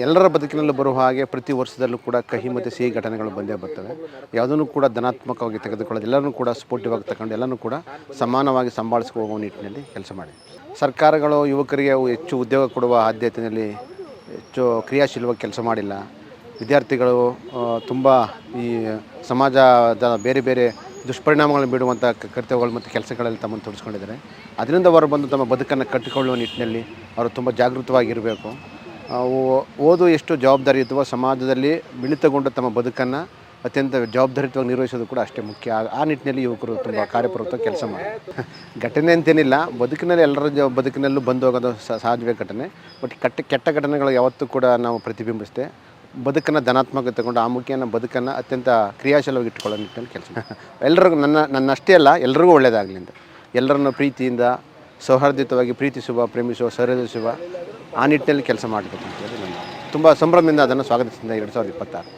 ಎಲ್ಲರ ಬದುಕಿನಲ್ಲೂ ಬರುವ ಹಾಗೆ ಪ್ರತಿ ವರ್ಷದಲ್ಲೂ ಕೂಡ ಕಹಿ ಮತ್ತು ಸಿಹಿ ಘಟನೆಗಳು ಬಂದೇ ಬರ್ತವೆ. ಯಾವುದನ್ನು ಕೂಡ ಧನಾತ್ಮಕವಾಗಿ ತೆಗೆದುಕೊಳ್ಳೋದು, ಎಲ್ಲರನ್ನೂ ಕೂಡ ಸ್ಪೋರ್ಟಿವ್ ಆಗಿ ತಗೊಂಡು ಎಲ್ಲನೂ ಕೂಡ ಸಮಾನವಾಗಿ ಸಂಭಾಳಿಸ್ಕೊ ಹೋಗುವ ನಿಟ್ಟಿನಲ್ಲಿ ಕೆಲಸ ಮಾಡಿ. ಸರ್ಕಾರಗಳು ಯುವಕರಿಗೆ ಹೆಚ್ಚು ಉದ್ಯೋಗ ಕೊಡುವ ಆದ್ಯತೆಯಲ್ಲಿ ಹೆಚ್ಚು ಕ್ರಿಯಾಶೀಲವಾಗಿ ಕೆಲಸ ಮಾಡಿಲ್ಲ. ವಿದ್ಯಾರ್ಥಿಗಳು ತುಂಬ ಈ ಸಮಾಜದ ಬೇರೆ ಬೇರೆ ದುಷ್ಪರಿಣಾಮಗಳನ್ನು ಬಿಡುವಂಥ ಕರ್ತವ್ಯಗಳು ಮತ್ತು ಕೆಲಸಗಳಲ್ಲಿ ತಮ್ಮನ್ನು ತೊಡಗಿಸ್ಕೊಂಡಿದ್ದಾರೆ. ಅದರಿಂದ ಹೊರಬಂದು ತಮ್ಮ ಬದುಕನ್ನು ಕಟ್ಟಿಕೊಳ್ಳುವ ನಿಟ್ಟಿನಲ್ಲಿ ಅವರು ತುಂಬ ಜಾಗೃತವಾಗಿರಬೇಕು. ಓದು ಎಷ್ಟು ಜವಾಬ್ದಾರಿಯುತವೋ ಸಮಾಜದಲ್ಲಿ ಮಿಳಿತಗೊಂಡು ತಮ್ಮ ಬದುಕನ್ನು ಅತ್ಯಂತ ಜವಾಬ್ದಾರಿಯುತವಾಗಿ ನಿರ್ವಹಿಸೋದು ಕೂಡ ಅಷ್ಟೇ ಮುಖ್ಯ. ಆ ನಿಟ್ಟಿನಲ್ಲಿ ಯುವಕರು ತುಂಬ ಕಾರ್ಯಪ್ರವೃತ್ತವಾಗಿ ಕೆಲಸ ಮಾಡಿ ಘಟನೆ ಅಂತೇನಿಲ್ಲ, ಬದುಕಿನಲ್ಲಿ ಎಲ್ಲರ ಬದುಕಿನಲ್ಲೂ ಬಂದು ಹೋಗೋದು ಸಹಜವೇ ಘಟನೆ. ಬಟ್ ಕೆಟ್ಟ ಘಟನೆಗಳು ಯಾವತ್ತೂ ಕೂಡ ನಾವು ಪ್ರತಿಬಿಂಬಿಸ್ತೆ ಬದುಕನ್ನು ಧನಾತ್ಮಕ ತಗೊಂಡು ಆ ಮುಖೇನ ಬದುಕನ್ನು ಅತ್ಯಂತ ಕ್ರಿಯಾಶೀಲವಾಗಿ ಇಟ್ಕೊಳ್ಳೋ ನಿಟ್ಟಿನಲ್ಲಿ ಕೆಲಸ ಎಲ್ಲರಿಗೂ ನನ್ನಷ್ಟೇ ಅಲ್ಲ ಎಲ್ಲರಿಗೂ ಒಳ್ಳೆಯದಾಗಲಿ ಅಂತ ಎಲ್ಲರನ್ನು ಪ್ರೀತಿಯಿಂದ ಸೌಹಾರ್ದಯುತವಾಗಿ ಪ್ರೀತಿಸುವ, ಪ್ರೇಮಿಸುವ, ಸಹೃದಯಿಸುವ ಆ ನಿಟ್ಟಿನಲ್ಲಿ ಕೆಲಸ ಮಾಡಬೇಕು ಅಂತೇಳಿ ನಾನು ತುಂಬ ಸಂಭ್ರಮದಿಂದ ಅದನ್ನು ಸ್ವಾಗತಿಸಿದ 2026.